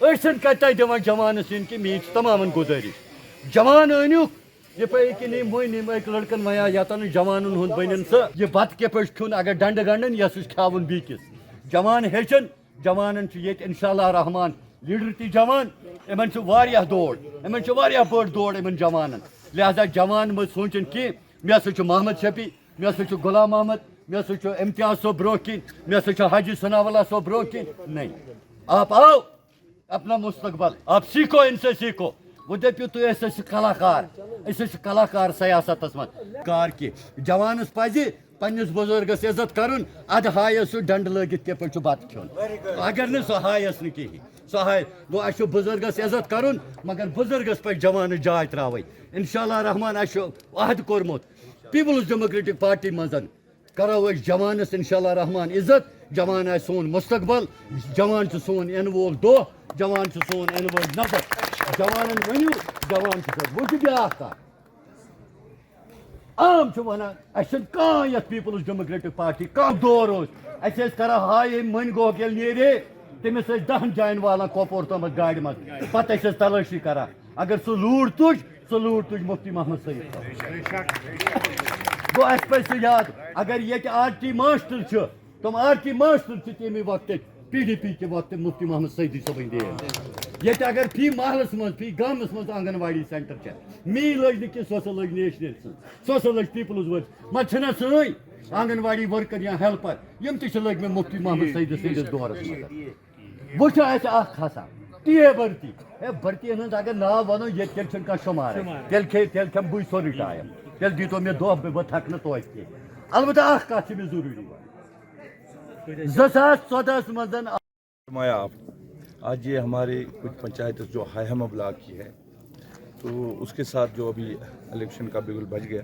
أرسن كتا دِوان جوانس ان کہ میچ تمام گزارش جوان أنیُک یہ پہ کہ نہیں موئی نہیں ایک لڑکن ویا یاتن جوانن ہند بنن سا یہ بت کے پہ کھون اگر ڈنڈ گنڈن یہ کھاون بیکس جوان ہیچن جوانن یہ انشاءاللہ رحمان لیڈر تی جوان ان واریاہ دوڑ ان واریاہ بڑ دوڑ ان جوانن لہذا جوان مت سوچن کہ مے ہسا محمد شفیع مے ہسا غلام محمد مے ہسا امتیاز صٲب برو کن مے ہسا حاجی ثناء اللہ صٲب برو کن نہیں آپ آؤ اپنا مستقبل آپ سیکھو ان سے سیکھو وہ دپیو تھی اس کلاکار کلاکار سیاست من کار کی جوانس پز پنس بزرگس عزت کرن اد ہایس سہ ڈنڈ لگت کے پہ بت کھیون اگر نا سہ ہایس نا کہین سہ ہائے گو اس بزرگس عزت کرن مگر بزرگس پہ جوان جائے تراوی انشاءاللہ رحمان اس عہد کورمت پیپلز ڈیموکریٹک پارٹی مزن کرو اس جوانس انشاءاللہ رحمان عزت جوان آ سون مستقبل جوان سون ین وول دہ جوان سون ین وول نفر جوانن ونیو جوان وہ بیاا کت عام ونان اہم کھانا یھ پیپلز ڈیموکریٹک پارٹی کم دور اس کران ہائے من گو یل نیرے تمس 10 جائن والان کپور تام گاڑی مز پتہ تلاشی کران اگر سہ لوڑ تج مفتی محمد سعید گو اس پہ سہ یاد اگر یہ آر ٹی ماسٹر تم آر ٹی ماسٹر تمہ وقت پی ڈی پی کے وقت مفتی محمد سعیدی صبن دیر یہ اگر فی محلس من فی گامس من آنگن واڑی سینٹر می لگ نی سو لگ نیشنل سو لگ پیپلز ورک مچھنا سوئی آنگن واڑی ورکر یا ہیلپر یم تہ لگ میں مفتی محمد سعید سندس دورس مز وچ کھسان ٹی اے بھرتی ہند اگر ناو ونو یہ تیل کھانا شمار تیل کھم بے سوری ٹائم تیل دیتو مے دہ بہ تھک توتہ کی البتہ کت مے ضروری 2014 مزن آپ آج یہ ہمارے کچھ پنچایت جو ہائہم بلاک کی ہے تو اس کے ساتھ جو ابھی الیکشن کا بگل بج گیا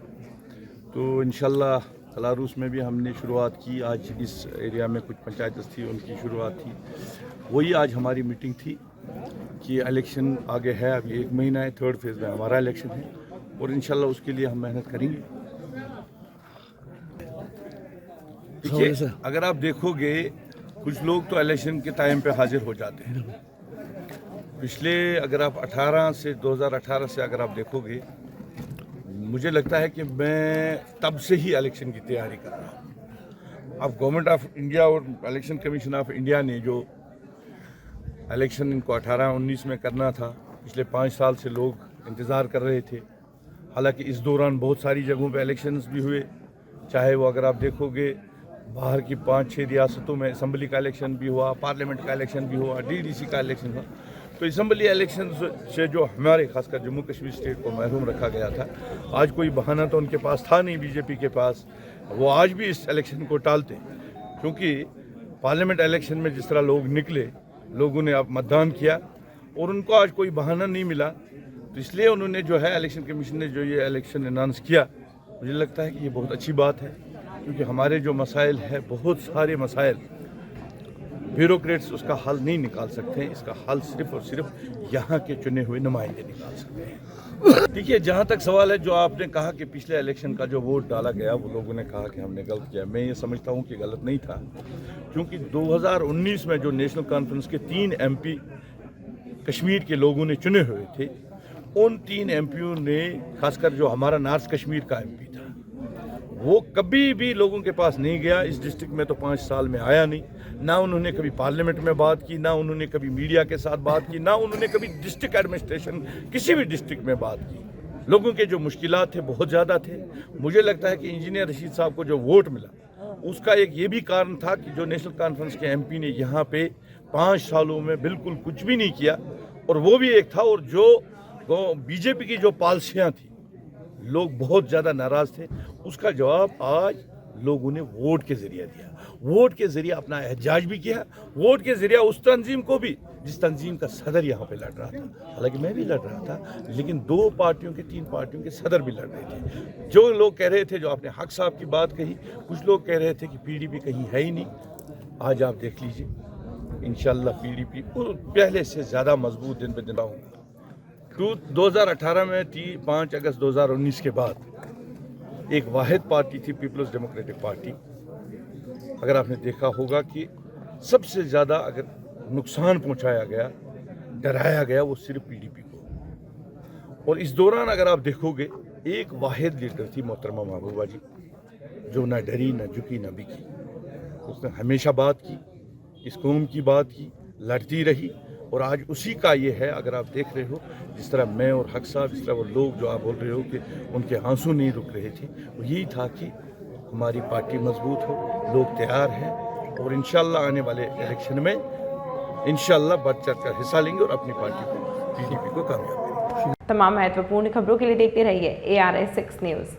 تو انشاءاللہ کلاروس میں بھی ہم نے شروعات کی آج اس ایریا میں کچھ پنچایتس تھی ان کی شروعات تھی وہی آج ہماری میٹنگ تھی کہ الیکشن آگے ہے ابھی 1 مہینہ ہے 3rd فیز میں ہمارا الیکشن ہے اور انشاءاللہ اس کے لیے ہم محنت کریں گے. دیکھیے اگر آپ دیکھو گے کچھ لوگ تو الیکشن کے ٹائم پہ حاضر ہو جاتے ہیں. پچھلے اگر آپ 2018 سے اگر آپ دیکھو گے مجھے لگتا ہے کہ میں تب سے ہی الیکشن کی تیاری کر رہا ہوں. اب گورنمنٹ آف انڈیا اور الیکشن کمیشن آف انڈیا نے جو الیکشن ان کو 18-19 میں کرنا تھا پچھلے 5 سال سے لوگ انتظار کر رہے تھے. حالانکہ اس دوران بہت ساری جگہوں پہ الیکشنز بھی ہوئے, چاہے وہ اگر آپ دیکھو گے باہر کی 5-6 ریاستوں میں اسمبلی کا الیکشن بھی ہوا, پارلیمنٹ کا الیکشن بھی ہوا, ڈی ڈی سی کا الیکشن ہوا. تو اسمبلی الیکشن سے جو ہمارے خاص کر جموں کشمیر اسٹیٹ کو محروم رکھا گیا تھا, آج کوئی بہانہ تو ان کے پاس تھا نہیں بی جے پی کے پاس, وہ آج بھی اس الیکشن کو ٹالتے کیونکہ پارلیمنٹ الیکشن میں جس طرح لوگ نکلے, لوگوں نے اب متدان کیا اور ان کو آج کوئی بہانہ نہیں ملا, تو اس لیے انہوں نے جو ہے الیکشن کمیشن نے جو یہ الیکشن اناؤنس کیا, مجھے لگتا ہے کہ یہ بہت اچھی بات ہے کیونکہ ہمارے جو مسائل ہے بہت سارے مسائل بیوروکریٹس اس کا حل نہیں نکال سکتے ہیں, اس کا حل صرف اور صرف یہاں کے چنے ہوئے نمائندے نکال سکتے ہیں. دیکھیے جہاں تک سوال ہے جو آپ نے کہا کہ پچھلے الیکشن کا جو ووٹ ڈالا گیا وہ لوگوں نے کہا کہ ہم نے غلط کیا, میں یہ سمجھتا ہوں کہ غلط نہیں تھا کیونکہ 2019 میں جو نیشنل کانفرنس کے 3 ایم پی کشمیر کے لوگوں نے چنے ہوئے تھے, ان 3 ایم پیوں نے خاص کر جو ہمارا نارتھ کشمیر کا ایم پی تھا وہ کبھی بھی لوگوں کے پاس نہیں گیا, اس ڈسٹرکٹ میں تو 5 سال میں آیا نہیں, نہ انہوں نے کبھی پارلیمنٹ میں بات کی, نہ انہوں نے کبھی میڈیا کے ساتھ بات کی, نہ انہوں نے کبھی ڈسٹرکٹ ایڈمنسٹریشن کسی بھی ڈسٹرکٹ میں بات کی. لوگوں کے جو مشکلات تھے بہت زیادہ تھے. مجھے لگتا ہے کہ انجینئر رشید صاحب کو جو ووٹ ملا اس کا ایک یہ بھی کارن تھا کہ جو نیشنل کانفرنس کے ایم پی نے یہاں پہ 5 سالوں میں بالکل کچھ بھی نہیں کیا, اور وہ بھی ایک تھا, اور جو بی جے پی کی جو پالیسیاں تھیں لوگ بہت زیادہ ناراض تھے, اس کا جواب آج لوگوں نے ووٹ کے ذریعے دیا. ووٹ کے ذریعے اپنا احتجاج بھی کیا, ووٹ کے ذریعے اس تنظیم کو بھی جس تنظیم کا صدر یہاں پہ لڑ رہا تھا, حالانکہ میں بھی لڑ رہا تھا, لیکن 2 پارٹیوں کے 3 پارٹیوں کے صدر بھی لڑ رہے تھے. جو لوگ کہہ رہے تھے, جو آپ نے حق صاحب کی بات کہی, کچھ لوگ کہہ رہے تھے کہ پی ڈی پی کہیں ہے ہی نہیں, آج آپ دیکھ لیجئے انشاءاللہ پی ڈی پی پہلے سے زیادہ مضبوط دن پہ دن رہوں گا. 2018 میں 5 اگست 2019 کے بعد ایک واحد پارٹی تھی پیپلز ڈیموکریٹک پارٹی. اگر آپ نے دیکھا ہوگا کہ سب سے زیادہ اگر نقصان پہنچایا گیا ڈرایا گیا وہ صرف پی ڈی پی کو. اور اس دوران اگر آپ دیکھو گے ایک واحد لیڈر تھی محترمہ محبوبہ جی, جو نہ ڈری نہ جھکی نہ بکی. اس نے ہمیشہ بات کی, اس قوم کی بات کی, لڑتی رہی. اور آج اسی کا یہ ہے, اگر آپ دیکھ رہے ہو جس طرح میں اور حق صاحب, جس طرح وہ لوگ جو آپ بول رہے ہو کہ ان کے آنسو نہیں رک رہے تھے, وہ یہی تھا کہ ہماری پارٹی مضبوط ہو, لوگ تیار ہیں اور انشاءاللہ آنے والے الیکشن میں انشاءاللہ بڑھ چڑھ کر حصہ لیں گے اور اپنی پارٹی کو پی ڈی پی کو کامیاب کریں گے. تمام مہتوپورن خبروں کے لیے دیکھتے رہیے ARS 6 نیوز.